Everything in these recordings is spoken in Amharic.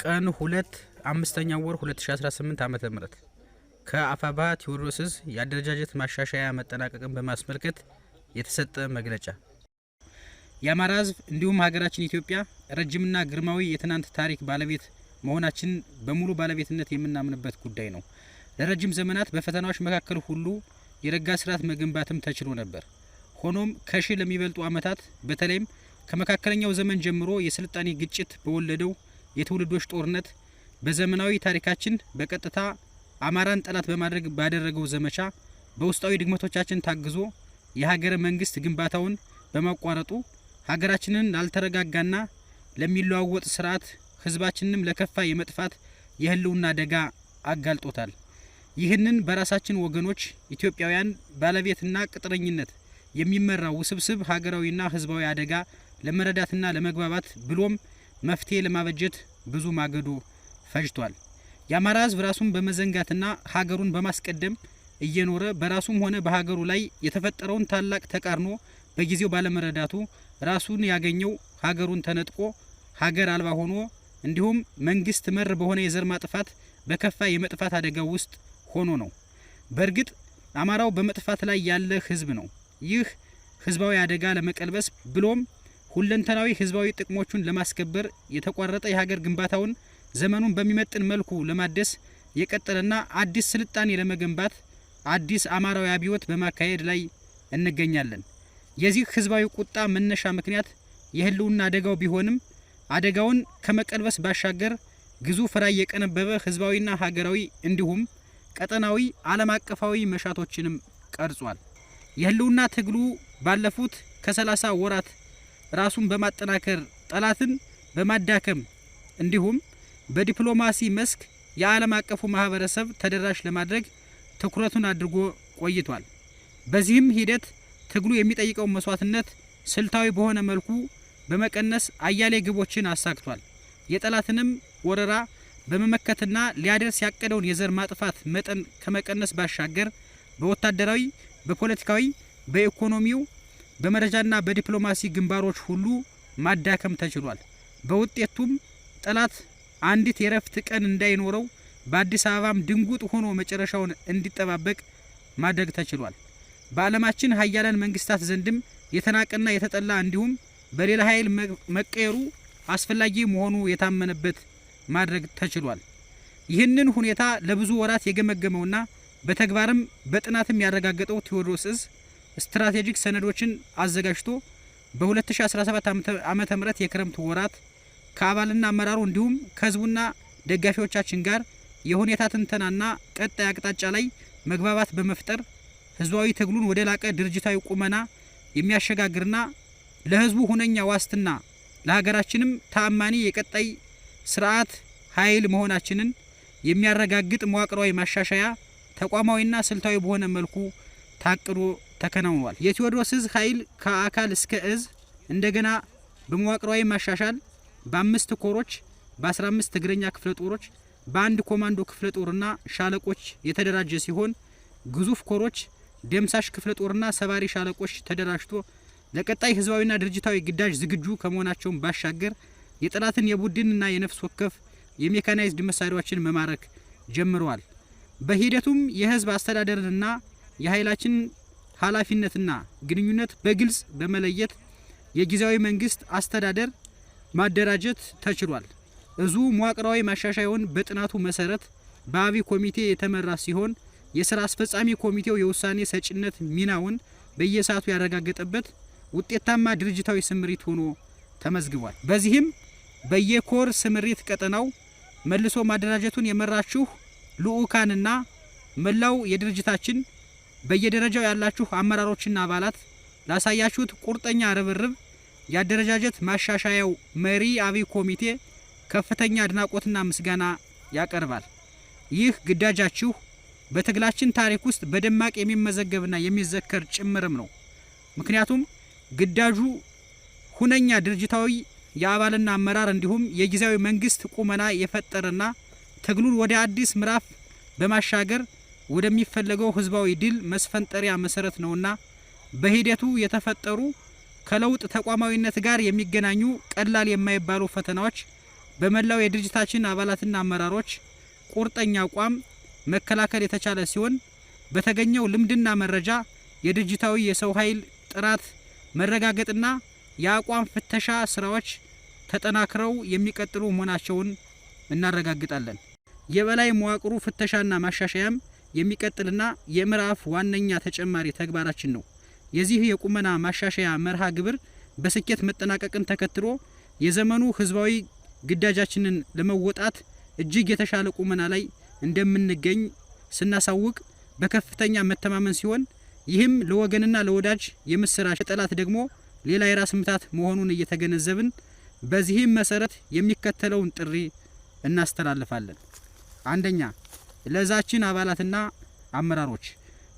ቀን 2/5 ወር 2018 ዓ.ም ከአፋባ ቴዎድሮስ ዕዝ የአደረጃጀት ማሻሻያ መጠናቀቅን በማስመልከት የተሰጠ መግለጫ። የአማራ ሕዝብ እንዲሁም ሀገራችን ኢትዮጵያ ረጅምና ግርማዊ የትናንት ታሪክ ባለቤት መሆናችን በሙሉ ባለቤትነት የምናምንበት ጉዳይ ነው። ለረጅም ዘመናት በፈተናዎች መካከል ሁሉ የረጋ ስርዓት መገንባትም ተችሎ ነበር። ሆኖም ከሺህ ለሚበልጡ ዓመታት በተለይም ከመካከለኛው ዘመን ጀምሮ የስልጣኔ ግጭት በወለደው የትውልዶች ጦርነት በዘመናዊ ታሪካችን በቀጥታ አማራን ጠላት በማድረግ ባደረገው ዘመቻ በውስጣዊ ድግመቶቻችን ታግዞ የሀገረ መንግስት ግንባታውን በማቋረጡ ሀገራችንን ላልተረጋጋና ለሚለዋወጥ ስርዓት ህዝባችንንም ለከፋ የመጥፋት የህልውና አደጋ አጋልጦታል። ይህንን በራሳችን ወገኖች ኢትዮጵያውያን ባለቤትና ቅጥረኝነት የሚመራው ውስብስብ ሀገራዊና ህዝባዊ አደጋ ለመረዳትና ለመግባባት ብሎም መፍትሄ ለማበጀት ብዙ ማገዶ ፈጅቷል። የአማራ ሕዝብ ራሱን በመዘንጋትና ሀገሩን በማስቀደም እየኖረ በራሱም ሆነ በሀገሩ ላይ የተፈጠረውን ታላቅ ተቃርኖ በጊዜው ባለመረዳቱ ራሱን ያገኘው ሀገሩን ተነጥቆ ሀገር አልባ ሆኖ እንዲሁም መንግስት መር በሆነ የዘር ማጥፋት በከፋ የመጥፋት አደጋ ውስጥ ሆኖ ነው። በእርግጥ አማራው በመጥፋት ላይ ያለ ህዝብ ነው። ይህ ህዝባዊ አደጋ ለመቀልበስ ብሎም ሁለንተናዊ ህዝባዊ ጥቅሞቹን ለማስከበር የተቋረጠ የሀገር ግንባታውን ዘመኑን በሚመጥን መልኩ ለማደስ የቀጠለና አዲስ ስልጣኔ ለመገንባት አዲስ አማራዊ አብዮት በማካሄድ ላይ እንገኛለን። የዚህ ህዝባዊ ቁጣ መነሻ ምክንያት የህልውና አደጋው ቢሆንም አደጋውን ከመቀልበስ ባሻገር ግዙፍ ራዕይ የቀነበበ ህዝባዊና ሀገራዊ እንዲሁም ቀጠናዊ ዓለም አቀፋዊ መሻቶችንም ቀርጿል። የህልውና ትግሉ ባለፉት ከ30 ወራት ራሱን በማጠናከር ጠላትን በማዳከም እንዲሁም በዲፕሎማሲ መስክ የዓለም አቀፉ ማህበረሰብ ተደራሽ ለማድረግ ትኩረቱን አድርጎ ቆይቷል። በዚህም ሂደት ትግሉ የሚጠይቀው መስዋዕትነት ስልታዊ በሆነ መልኩ በመቀነስ አያሌ ግቦችን አሳክቷል። የጠላትንም ወረራ በመመከትና ሊያደርስ ያቀደውን የዘር ማጥፋት መጠን ከመቀነስ ባሻገር በወታደራዊ፣ በፖለቲካዊ፣ በኢኮኖሚው፣ በመረጃና በዲፕሎማሲ ግንባሮች ሁሉ ማዳከም ተችሏል። በውጤቱም ጠላት አንዲት የረፍት ቀን እንዳይኖረው በአዲስ አበባም ድንጉጥ ሆኖ መጨረሻውን እንዲጠባበቅ ማድረግ ተችሏል። በዓለማችን ሀያላን መንግስታት ዘንድም የተናቀና የተጠላ እንዲሁም በሌላ ኃይል መቀየሩ አስፈላጊ መሆኑ የታመነበት ማድረግ ተችሏል። ይህንን ሁኔታ ለብዙ ወራት የገመገመውና በተግባርም በጥናትም ያረጋገጠው ቴዎድሮስ ዕዝ ስትራቴጂክ ሰነዶችን አዘጋጅቶ በ2017 ዓመተ ምህረት የክረምት ወራት ከአባልና አመራሩ እንዲሁም ከህዝቡና ደጋፊዎቻችን ጋር የሁኔታ ትንተናና ቀጣይ አቅጣጫ ላይ መግባባት በመፍጠር ህዝባዊ ትግሉን ወደ ላቀ ድርጅታዊ ቁመና የሚያሸጋግርና ለህዝቡ ሁነኛ ዋስትና ለሀገራችንም ተአማኒ የቀጣይ ስርዓት ኃይል መሆናችንን የሚያረጋግጥ መዋቅራዊ ማሻሻያ ተቋማዊና ስልታዊ በሆነ መልኩ ታቅዶ ተከናውኗል። የቴዎድሮስ ዕዝ ኃይል ከአካል እስከ ዕዝ እንደገና በመዋቅራዊ ማሻሻል በ5 ኮሮች፣ በ15 እግረኛ ክፍለ ጦሮች፣ በአንድ ኮማንዶ ክፍለ ጦርና ሻለቆች የተደራጀ ሲሆን ግዙፍ ኮሮች፣ ደምሳሽ ክፍለ ጦርና ሰባሪ ሻለቆች ተደራጅቶ ለቀጣይ ህዝባዊና ድርጅታዊ ግዳጅ ዝግጁ ከመሆናቸውም ባሻገር የጠላትን የቡድንና የነፍስ ወከፍ የሜካናይዝድ መሳሪያዎችን መማረክ ጀምረዋል። በሂደቱም የህዝብ አስተዳደርና የኃይላችን ኃላፊነትና ግንኙነት በግልጽ በመለየት የጊዜያዊ መንግስት አስተዳደር ማደራጀት ተችሏል። ዕዙ መዋቅራዊ ማሻሻያውን በጥናቱ መሰረት በአብይ ኮሚቴ የተመራ ሲሆን የስራ አስፈጻሚ ኮሚቴው የውሳኔ ሰጭነት ሚናውን በየሰዓቱ ያረጋገጠበት ውጤታማ ድርጅታዊ ስምሪት ሆኖ ተመዝግቧል። በዚህም በየኮር ስምሪት ቀጠናው መልሶ ማደራጀቱን የመራችሁ ልኡካንና መላው የድርጅታችን በየደረጃው ያላችሁ አመራሮችና አባላት ላሳያችሁት ቁርጠኛ ርብርብ የአደረጃጀት ማሻሻያው መሪ አብይ ኮሚቴ ከፍተኛ አድናቆትና ምስጋና ያቀርባል። ይህ ግዳጃችሁ በትግላችን ታሪክ ውስጥ በደማቅ የሚመዘገብና የሚዘከር ጭምርም ነው። ምክንያቱም ግዳጁ ሁነኛ ድርጅታዊ የአባልና አመራር እንዲሁም የጊዜያዊ መንግስት ቁመና የፈጠረና ትግሉን ወደ አዲስ ምዕራፍ በማሻገር ወደሚፈለገው ህዝባዊ ድል መስፈንጠሪያ መሰረት ነውና በሂደቱ የተፈጠሩ ከለውጥ ተቋማዊነት ጋር የሚገናኙ ቀላል የማይባሉ ፈተናዎች በመላው የድርጅታችን አባላትና አመራሮች ቁርጠኛ አቋም መከላከል የተቻለ ሲሆን በተገኘው ልምድና መረጃ የድርጅታዊ የሰው ኃይል ጥራት መረጋገጥና የአቋም ፍተሻ ስራዎች ተጠናክረው የሚቀጥሉ መሆናቸውን እናረጋግጣለን። የበላይ መዋቅሩ ፍተሻና ማሻሻያም የሚቀጥልና የምዕራፍ ዋነኛ ተጨማሪ ተግባራችን ነው። የዚህ የቁመና ማሻሻያ መርሃ ግብር በስኬት መጠናቀቅን ተከትሎ የዘመኑ ህዝባዊ ግዳጃችንን ለመወጣት እጅግ የተሻለ ቁመና ላይ እንደምንገኝ ስናሳውቅ በከፍተኛ መተማመን ሲሆን ይህም ለወገንና ለወዳጅ የምስራች፣ ለጠላት ደግሞ ሌላ የራስ ምታት መሆኑን እየተገነዘብን በዚህም መሰረት የሚከተለውን ጥሪ እናስተላልፋለን። አንደኛ፣ ለዛችን አባላትና አመራሮች፣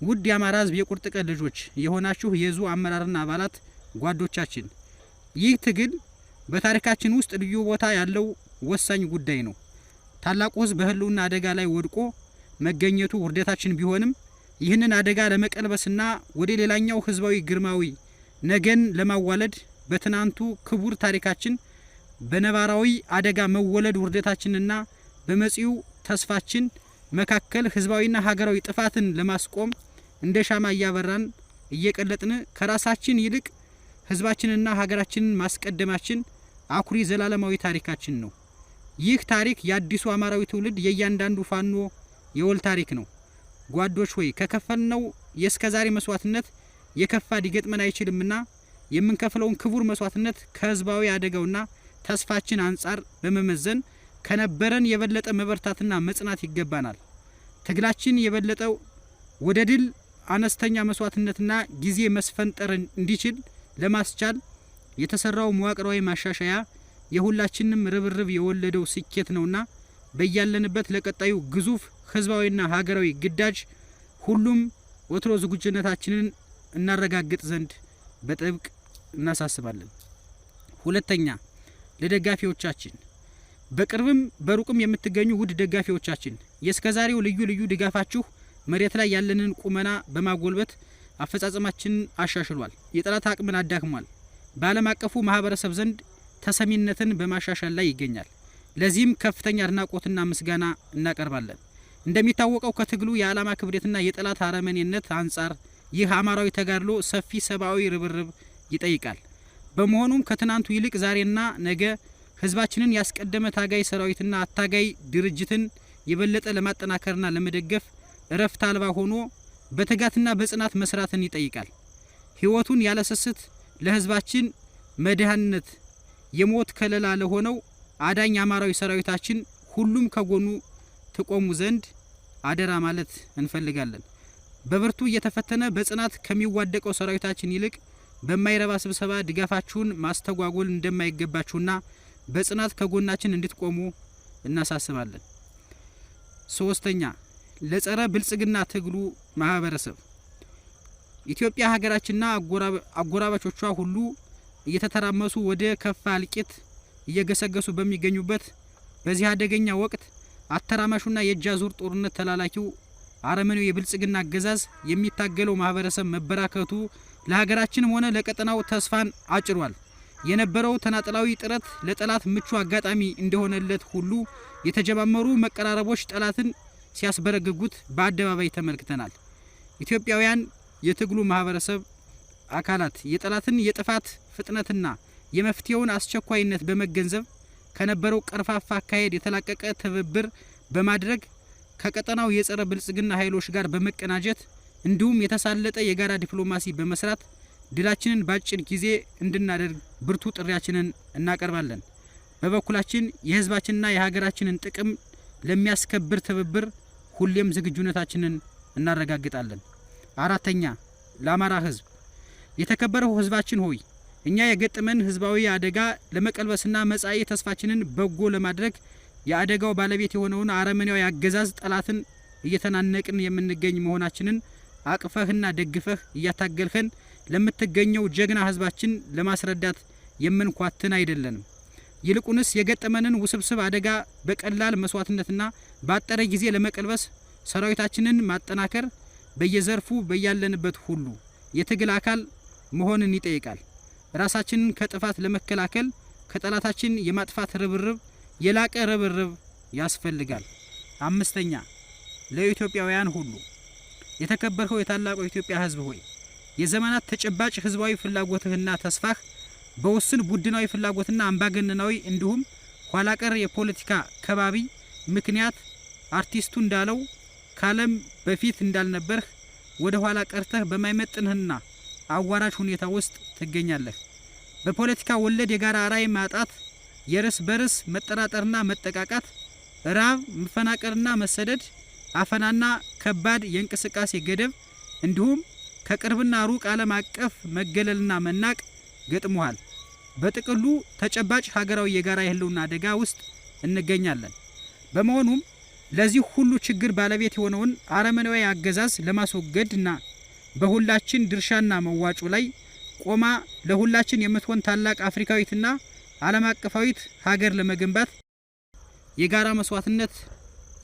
ውድ የአማራ ህዝብ የቁርጥ ቀን ልጆች የሆናችሁ የዙ አመራርና አባላት ጓዶቻችን፣ ይህ ትግል በታሪካችን ውስጥ ልዩ ቦታ ያለው ወሳኝ ጉዳይ ነው። ታላቁ ህዝብ በህልውና አደጋ ላይ ወድቆ መገኘቱ ውርደታችን ቢሆንም ይህንን አደጋ ለመቀልበስና ወደ ሌላኛው ህዝባዊ ግርማዊ ነገን ለማዋለድ በትናንቱ ክቡር ታሪካችን በነባራዊ አደጋ መወለድ ውርደታችንና በመጪው ተስፋችን መካከል ህዝባዊና ሀገራዊ ጥፋትን ለማስቆም እንደ ሻማ እያበራን እየቀለጥን ከራሳችን ይልቅ ህዝባችንና ሀገራችንን ማስቀደማችን አኩሪ ዘላለማዊ ታሪካችን ነው። ይህ ታሪክ የአዲሱ አማራዊ ትውልድ የእያንዳንዱ ፋኖ የወል ታሪክ ነው። ጓዶች ሆይ ከከፈልነው የእስከዛሬ መስዋዕትነት የከፋ ሊገጥመን አይችልምና የምንከፍለውን ክቡር መስዋዕትነት ከህዝባዊ አደጋውና ተስፋችን አንጻር በመመዘን ከነበረን የበለጠ መበርታትና መጽናት ይገባናል። ትግላችን የበለጠው ወደ ድል አነስተኛ መስዋዕትነትና ጊዜ መስፈንጠር እንዲችል ለማስቻል የተሰራው መዋቅራዊ ማሻሻያ የሁላችንም ርብርብ የወለደው ስኬት ነውና በያለንበት ለቀጣዩ ግዙፍ ህዝባዊና ሀገራዊ ግዳጅ ሁሉም ወትሮ ዝግጁነታችንን እናረጋግጥ ዘንድ በጥብቅ እናሳስባለን። ሁለተኛ፣ ለደጋፊዎቻችን፣ በቅርብም በሩቅም የምትገኙ ውድ ደጋፊዎቻችን የእስከዛሬው ልዩ ልዩ ድጋፋችሁ መሬት ላይ ያለንን ቁመና በማጎልበት አፈጻጸማችንን አሻሽሏል፣ የጠላት አቅምን አዳክሟል፣ በዓለም አቀፉ ማህበረሰብ ዘንድ ተሰሚነትን በማሻሻል ላይ ይገኛል። ለዚህም ከፍተኛ አድናቆትና ምስጋና እናቀርባለን። እንደሚታወቀው ከትግሉ የዓላማ ክብደትና የጠላት አረመኔነት አንጻር ይህ አማራዊ ተጋድሎ ሰፊ ሰብአዊ ርብርብ ይጠይቃል። በመሆኑም ከትናንቱ ይልቅ ዛሬና ነገ ህዝባችንን ያስቀደመ ታጋይ ሰራዊትና አታጋይ ድርጅትን የበለጠ ለማጠናከርና ለመደገፍ እረፍት አልባ ሆኖ በትጋትና በጽናት መስራትን ይጠይቃል። ህይወቱን ያለስስት ለህዝባችን መድኃኒት የሞት ከለላ ለሆነው አዳኝ አማራዊ ሰራዊታችን ሁሉም ከጎኑ ትቆሙ ዘንድ አደራ ማለት እንፈልጋለን። በብርቱ እየተፈተነ በጽናት ከሚዋደቀው ሰራዊታችን ይልቅ በማይረባ ስብሰባ ድጋፋችሁን ማስተጓጎል እንደማይገባችሁና በጽናት ከጎናችን እንድትቆሙ እናሳስባለን። ሶስተኛ፣ ለጸረ ብልጽግና ትግሉ ማህበረሰብ፣ ኢትዮጵያ ሀገራችንና አጎራባቾቿ ሁሉ እየተተራመሱ ወደ ከፋ እልቂት እየገሰገሱ በሚገኙበት በዚህ አደገኛ ወቅት አተራማሹና የእጅ አዙር ጦርነት ተላላኪው አረመኔው የብልጽግና አገዛዝ የሚታገለው ማህበረሰብ መበራከቱ ለሀገራችንም ሆነ ለቀጠናው ተስፋን አጭሯል። የነበረው ተናጠላዊ ጥረት ለጠላት ምቹ አጋጣሚ እንደሆነለት ሁሉ የተጀማመሩ መቀራረቦች ጠላትን ሲያስበረግጉት በአደባባይ ተመልክተናል። ኢትዮጵያውያን የትግሉ ማህበረሰብ አካላት የጠላትን የጥፋት ፍጥነትና የመፍትሄውን አስቸኳይነት በመገንዘብ ከነበረው ቀርፋፋ አካሄድ የተላቀቀ ትብብር በማድረግ ከቀጠናው የጸረ ብልጽግና ኃይሎች ጋር በመቀናጀት እንዲሁም የተሳለጠ የጋራ ዲፕሎማሲ በመስራት ድላችንን ባጭር ጊዜ እንድናደርግ ብርቱ ጥሪያችንን እናቀርባለን። በበኩላችን የህዝባችንና የሀገራችንን ጥቅም ለሚያስከብር ትብብር ሁሌም ዝግጁነታችንን እናረጋግጣለን። አራተኛ፣ ለአማራ ህዝብ፣ የተከበረው ህዝባችን ሆይ እኛ የገጠመን ህዝባዊ አደጋ ለመቀልበስና መጻኢ ተስፋችንን በጎ ለማድረግ የአደጋው ባለቤት የሆነውን አረመኔያዊ አገዛዝ ጠላትን እየተናነቅን የምንገኝ መሆናችንን አቅፈህና ደግፈህ እያታገልከን ለምትገኘው ጀግና ህዝባችን ለማስረዳት የምንኳትን አይደለንም። ይልቁንስ የገጠመንን ውስብስብ አደጋ በቀላል መስዋዕትነትና ባጠረ ጊዜ ለመቀልበስ ሰራዊታችንን ማጠናከር በየዘርፉ በያለንበት ሁሉ የትግል አካል መሆንን ይጠይቃል። ራሳችንን ከጥፋት ለመከላከል ከጠላታችን የማጥፋት ርብርብ የላቀ ርብርብ ያስፈልጋል። አምስተኛ ለኢትዮጵያውያን ሁሉ የተከበርከው የታላቁ የኢትዮጵያ ሕዝብ ሆይ የዘመናት ተጨባጭ ህዝባዊ ፍላጎትህና ተስፋህ በውስን ቡድናዊ ፍላጎትና አምባገነናዊ እንዲሁም ኋላቀር የፖለቲካ ከባቢ ምክንያት አርቲስቱ እንዳለው ካለም በፊት እንዳልነበርህ ወደ ኋላ ቀርተህ በማይመጥንህና አዋራጅ ሁኔታ ውስጥ ትገኛለህ። በፖለቲካ ወለድ የጋራ ራዕይ ማጣት፣ የርስ በርስ መጠራጠርና መጠቃቃት፣ ራብ፣ መፈናቀልና መሰደድ፣ አፈናና ከባድ የእንቅስቃሴ ገደብ እንዲሁም ከቅርብና ሩቅ ዓለም አቀፍ መገለልና መናቅ ገጥሞሃል። በጥቅሉ ተጨባጭ ሀገራዊ የጋራ የህልውና አደጋ ውስጥ እንገኛለን። በመሆኑም ለዚህ ሁሉ ችግር ባለቤት የሆነውን አረመናዊ አገዛዝ ለማስወገድና በሁላችን ድርሻና መዋጮ ላይ ቆማ ለሁላችን የምትሆን ታላቅ አፍሪካዊትና ዓለም አቀፋዊት ሀገር ለመገንባት የጋራ መስዋዕትነት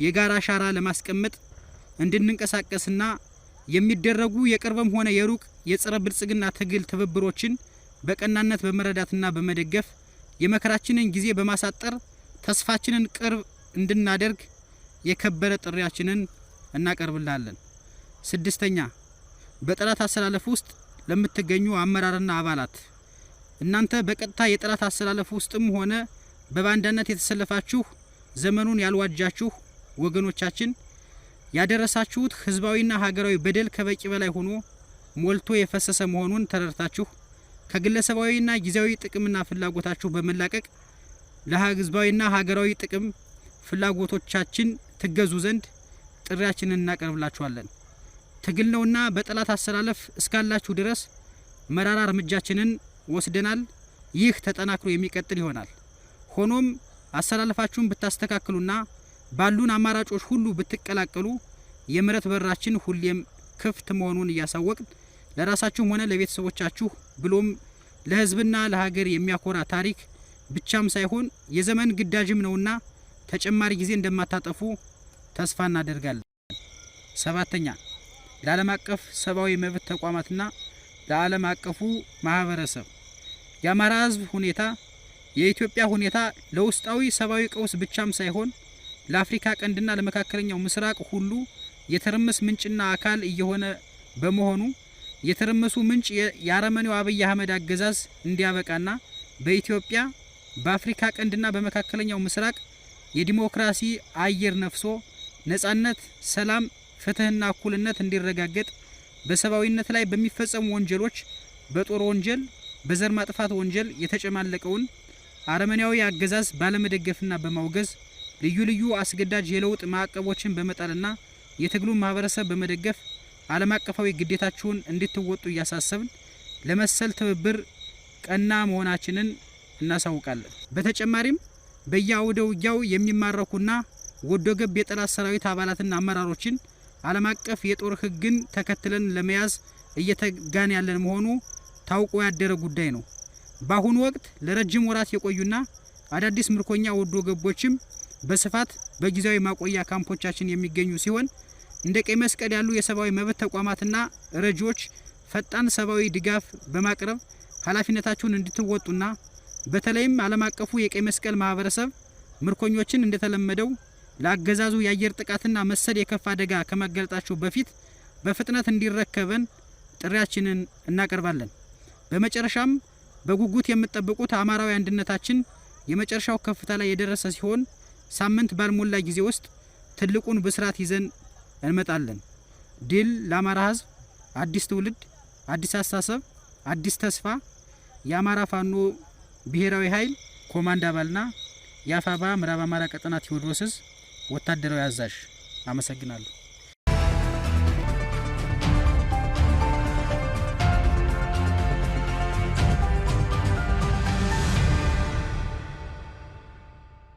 የጋራ አሻራ ለማስቀመጥ እንድንንቀሳቀስና የሚደረጉ የቅርብም ሆነ የሩቅ የጸረ ብልጽግና ትግል ትብብሮችን በቀናነት በመረዳትና በመደገፍ የመከራችንን ጊዜ በማሳጠር ተስፋችንን ቅርብ እንድናደርግ የከበረ ጥሪያችንን እናቀርብላለን። ስድስተኛ በጠላት አሰላለፍ ውስጥ ለምትገኙ አመራርና አባላት እናንተ በቀጥታ የጠላት አሰላለፍ ውስጥም ሆነ በባንዳነት የተሰለፋችሁ ዘመኑን ያልዋጃችሁ ወገኖቻችን ያደረሳችሁት ህዝባዊና ሀገራዊ በደል ከበቂ በላይ ሆኖ ሞልቶ የፈሰሰ መሆኑን ተረድታችሁ ከግለሰባዊና ጊዜያዊ ጥቅምና ፍላጎታችሁ በመላቀቅ ለህዝባዊና ሀገራዊ ጥቅም ፍላጎቶቻችን ትገዙ ዘንድ ጥሪያችንን እናቀርብላችኋለን። ትግል ነውና በጠላት አሰላለፍ እስካላችሁ ድረስ መራራ እርምጃችንን ወስደናል። ይህ ተጠናክሮ የሚቀጥል ይሆናል። ሆኖም አሰላለፋችሁን ብታስተካክሉና ባሉን አማራጮች ሁሉ ብትቀላቀሉ የምህረት በራችን ሁሌም ክፍት መሆኑን እያሳወቅን ለራሳችሁም ሆነ ለቤተሰቦቻችሁ ብሎም ለህዝብና ለሀገር የሚያኮራ ታሪክ ብቻም ሳይሆን የዘመን ግዳጅም ነውና ተጨማሪ ጊዜ እንደማታጠፉ ተስፋ እናደርጋለን። ሰባተኛ ለዓለም አቀፍ ሰብአዊ መብት ተቋማትና ለዓለም አቀፉ ማህበረሰብ የአማራ ህዝብ ሁኔታ የኢትዮጵያ ሁኔታ ለውስጣዊ ሰብአዊ ቀውስ ብቻም ሳይሆን ለአፍሪካ ቀንድና ለመካከለኛው ምስራቅ ሁሉ የትርምስ ምንጭና አካል እየሆነ በመሆኑ የትርምሱ ምንጭ የአረመኔው አብይ አህመድ አገዛዝ እንዲያበቃና በኢትዮጵያ በአፍሪካ ቀንድና በመካከለኛው ምስራቅ የዲሞክራሲ አየር ነፍሶ ነጻነት፣ ሰላም፣ ፍትህና እኩልነት እንዲረጋገጥ በሰብአዊነት ላይ በሚፈጸሙ ወንጀሎች በጦር ወንጀል፣ በዘር ማጥፋት ወንጀል የተጨማለቀውን አረመኔያዊ አገዛዝ ባለመደገፍና በማውገዝ ልዩ ልዩ አስገዳጅ የለውጥ ማዕቀቦችን በመጣልና የትግሉን ማህበረሰብ በመደገፍ ዓለም አቀፋዊ ግዴታችሁን እንድትወጡ እያሳሰብን ለመሰል ትብብር ቀና መሆናችንን እናሳውቃለን። በተጨማሪም በየአውደ ውጊያው የሚማረኩና ወዶ ገብ የጠላት ሰራዊት አባላትና አመራሮችን ዓለም አቀፍ የጦር ህግን ተከትለን ለመያዝ እየተጋን ያለን መሆኑ ታውቆ ያደረ ጉዳይ ነው። በአሁኑ ወቅት ለረጅም ወራት የቆዩና አዳዲስ ምርኮኛ ወዶ ገቦችም በስፋት በጊዜያዊ ማቆያ ካምፖቻችን የሚገኙ ሲሆን እንደ ቀይ መስቀል ያሉ የሰብአዊ መብት ተቋማትና ረጂዎች ፈጣን ሰብአዊ ድጋፍ በማቅረብ ኃላፊነታቸውን እንድትወጡና በተለይም ዓለም አቀፉ የቀይ መስቀል ማህበረሰብ ምርኮኞችን እንደተለመደው ለአገዛዙ የአየር ጥቃትና መሰል የከፋ አደጋ ከመጋለጣቸው በፊት በፍጥነት እንዲረከበን ጥሪያችንን እናቀርባለን። በመጨረሻም በጉጉት የምትጠብቁት አማራዊ አንድነታችን የመጨረሻው ከፍታ ላይ የደረሰ ሲሆን ሳምንት ባልሞላ ጊዜ ውስጥ ትልቁን ብስራት ይዘን እንመጣለን። ድል ለአማራ ህዝብ! አዲስ ትውልድ፣ አዲስ አስተሳሰብ፣ አዲስ ተስፋ። የአማራ ፋኖ ብሔራዊ ኃይል ኮማንድ አባልና የአፋባ ምዕራብ አማራ ቀጠና ቴዎድሮስ ዕዝ ወታደራዊ አዛዥ። አመሰግናለሁ።